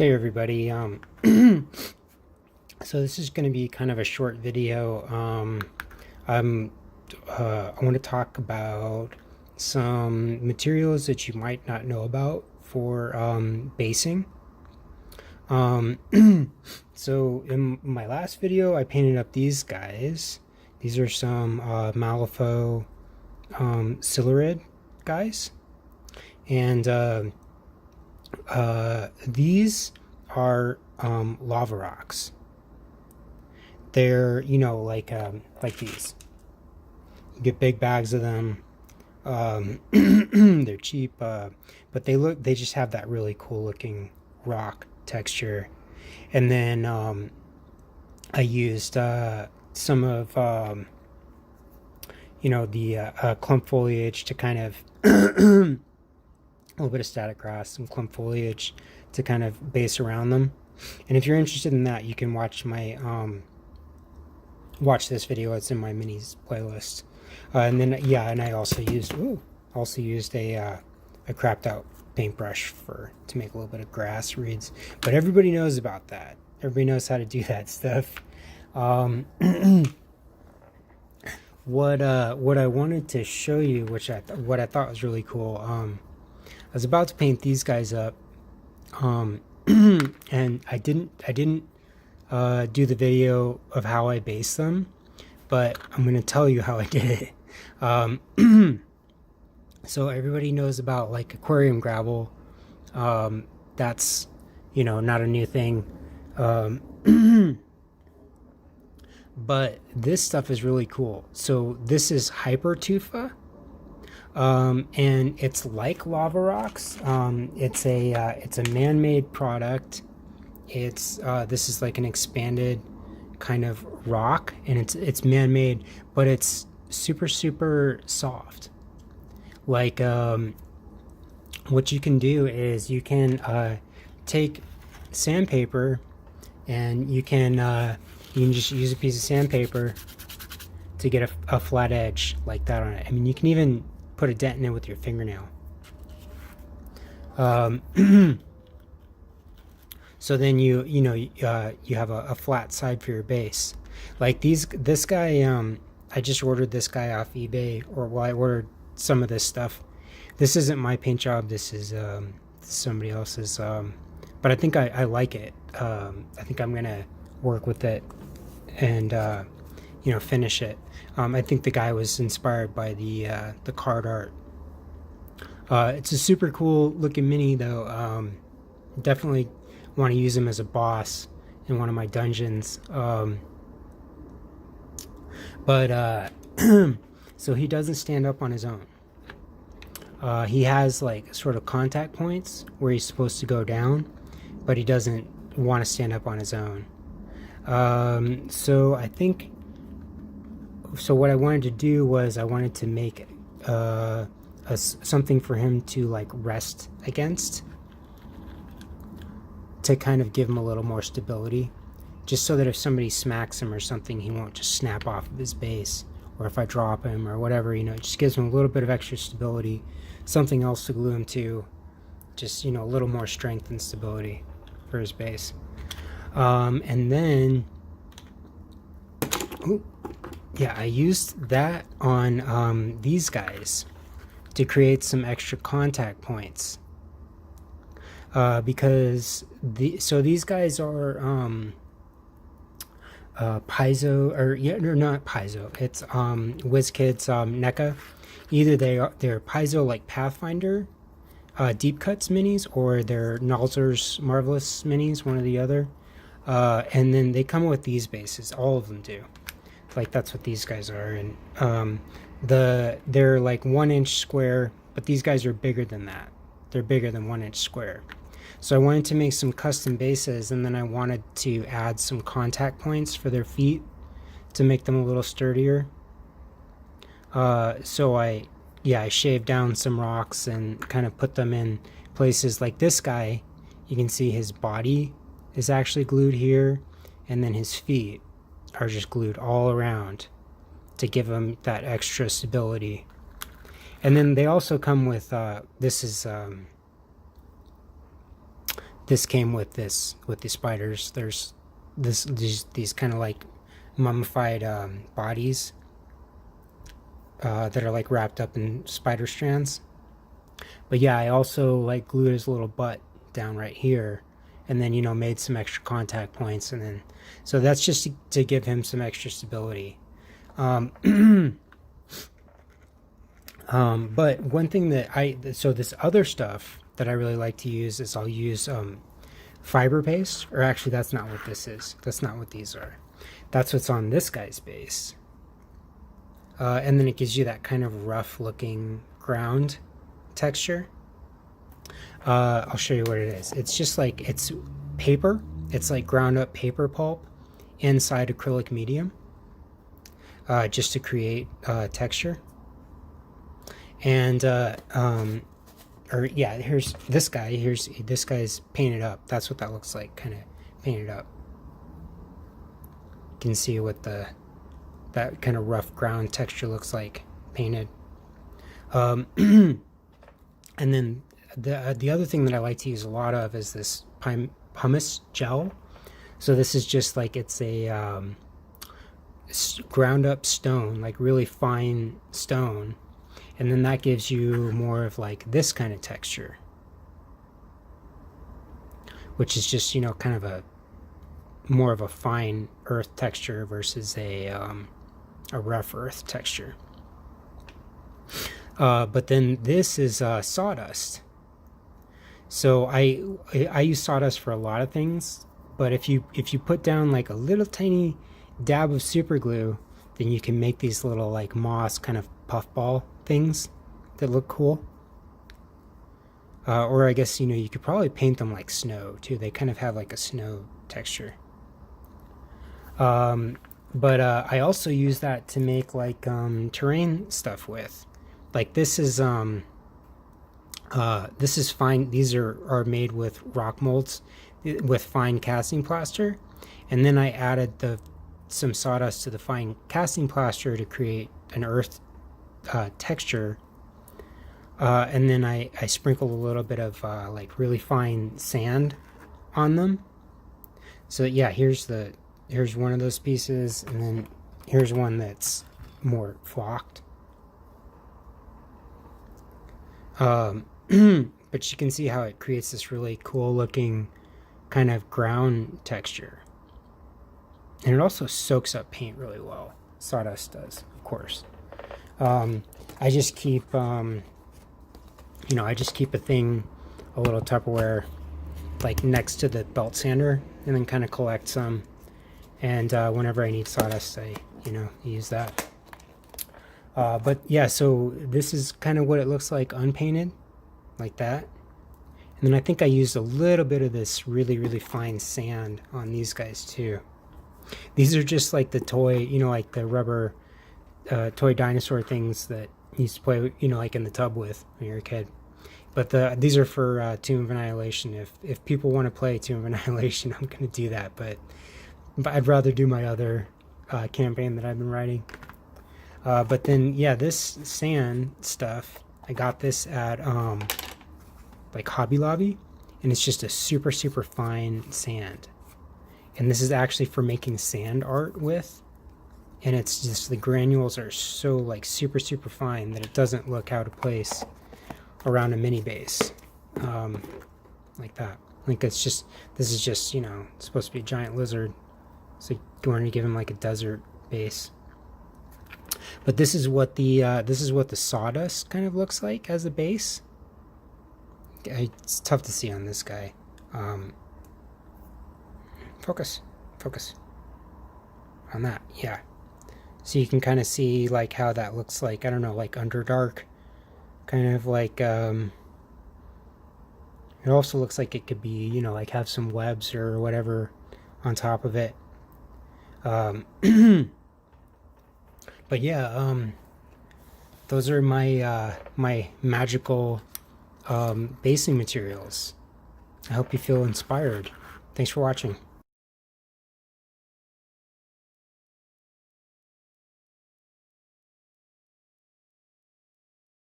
Hey everybody, so this is going to be kind of a short video. I want to talk about some materials that you might not know about for basing. Um, so in my last video, I painted up these guys. These are some Malifaux Silurid guys, and these are lava rocks. They're like these. You get big bags of them. They're cheap, but they just have that really cool looking rock texture. And then I used some of the clump foliage to kind of a little bit of static grass, some clump foliage to kind of base around them. And if you're interested in that, you can watch my watch this video. It's in my minis playlist. And then and I also used a crapped out paintbrush to make a little bit of grass reeds. But everybody knows about that. Everybody knows how to do that stuff. What I wanted to show you, what I thought was really cool. I was about to paint these guys up, and I didn't do the video of how I based them, but I'm going to tell you how I did it. So everybody knows about like aquarium gravel. That's not a new thing, but this stuff is really cool. So this is hypertufa. And it's like lava rocks. It's a man-made product. This is like an expanded kind of rock, and it's man-made, but it's super soft. Like what you can do is you can take sandpaper, and you can just use a piece of sandpaper to get a flat edge like that on it. I mean, you can even put a dent in it with your fingernail. So then you have a flat side for your base. Like this guy, I just ordered this guy off eBay, I ordered some of this stuff. This isn't my paint job. This is somebody else's. But I think I like it. I think I'm gonna work with it and finish it. I think the guy was inspired by the card art. It's a super cool looking mini though. Definitely want to use him as a boss in one of my dungeons. But so he doesn't stand up on his own. He has like sort of contact points where he's supposed to go down, but he doesn't want to stand up on his own. So what I wanted to do was I wanted to make something for him to like rest against, to kind of give him a little more stability, just so that if somebody smacks him or something, he won't just snap off of his base, or if I drop him or whatever, it just gives him a little bit of extra stability, something else to glue him to, just a little more strength and stability for his base. And then I used that on these guys to create some extra contact points, because these guys are piezo, or they're not piezo. It's WizKids NECA. Either they're piezo like Pathfinder Deep Cuts minis, or they're Nalzer's Marvelous minis, one or the other. And then they come with these bases. All of them do. Like that's what these guys are. And they're like 1 inch square, but these guys are bigger than that. They're bigger than 1 inch square. So I wanted to make some custom bases, and then I wanted to add some contact points for their feet to make them a little sturdier. So I shaved down some rocks and kind of put them in places. Like this guy, you can see his body is actually glued here, and then his feet are just glued all around to give him that extra stability. And then they also come with this this came with this, with the spiders. There's these kind of like mummified bodies that are like wrapped up in spider strands. But yeah, I also like glued his little butt down right here, and then, you know, made some extra contact points, and then, so that's just to give him some extra stability. But one thing that so this other stuff that I really like to use is I'll use fiber paste, or actually that's not what this is. That's not what these are. That's what's on this guy's base. And then it gives you that kind of rough looking ground texture. I'll show you what it is. It's just like, it's paper. It's like ground up paper pulp inside acrylic medium, just to create texture. And or yeah, here's this guy. This guy's painted up. That's what that looks like, kind of painted up. You can see what that kind of rough ground texture looks like painted. And then the other thing that I like to use a lot of is this pumice gel. So this is just like, it's a ground up stone, like really fine stone. And then that gives you more of like this kind of texture, which is just, you know, kind of a more of a fine earth texture versus a rough earth texture. But then this is sawdust. So I use sawdust for a lot of things, but if you put down like a little tiny dab of super glue, then you can make these little like moss kind of puffball things that look cool. Or I guess, you know, you could probably paint them like snow too. They kind of have like a snow texture. But I also use that to make like terrain stuff with. Like this is fine. These are made with rock molds with fine casting plaster, and then I added some sawdust to the fine casting plaster to create an earth texture, and then I sprinkled a little bit of like really fine sand on them. So yeah, here's one of those pieces, and then here's one that's more flocked. But you can see how it creates this really cool looking kind of ground texture. And it also soaks up paint really well. Sawdust does, of course. I just keep, you know, I just keep a little Tupperware, like next to the belt sander, and then kind of collect some. And whenever I need sawdust, I, you know, use that. But yeah, so this is kind of what it looks like unpainted, like that. And then I think I used a little bit of this really, really fine sand on these guys too. These are just like the toy, you know, like the rubber toy dinosaur things that you used to play, you know, like in the tub with when you were a kid. But these are for Tomb of Annihilation. If people want to play Tomb of Annihilation, I'm going to do that. But I'd rather do my other campaign that I've been writing. But then, yeah, this sand stuff, I got this at like Hobby Lobby, and it's just a super, super fine sand. And this is actually for making sand art with. And it's just, the granules are so like super, super fine that it doesn't look out of place around a mini base. Like that. Like this is just, you know, it's supposed to be a giant lizard. So you want to give him like a desert base. But this is what the sawdust kind of looks like as a base. It's tough to see on this guy. Focus on that. Yeah. So you can kind of see like how that looks like, I don't know, like Underdark. Kind of like, it also looks like it could be, you know, like have some webs or whatever on top of it. But yeah, those are my my magical basing materials. I hope you feel inspired. Thanks for watching.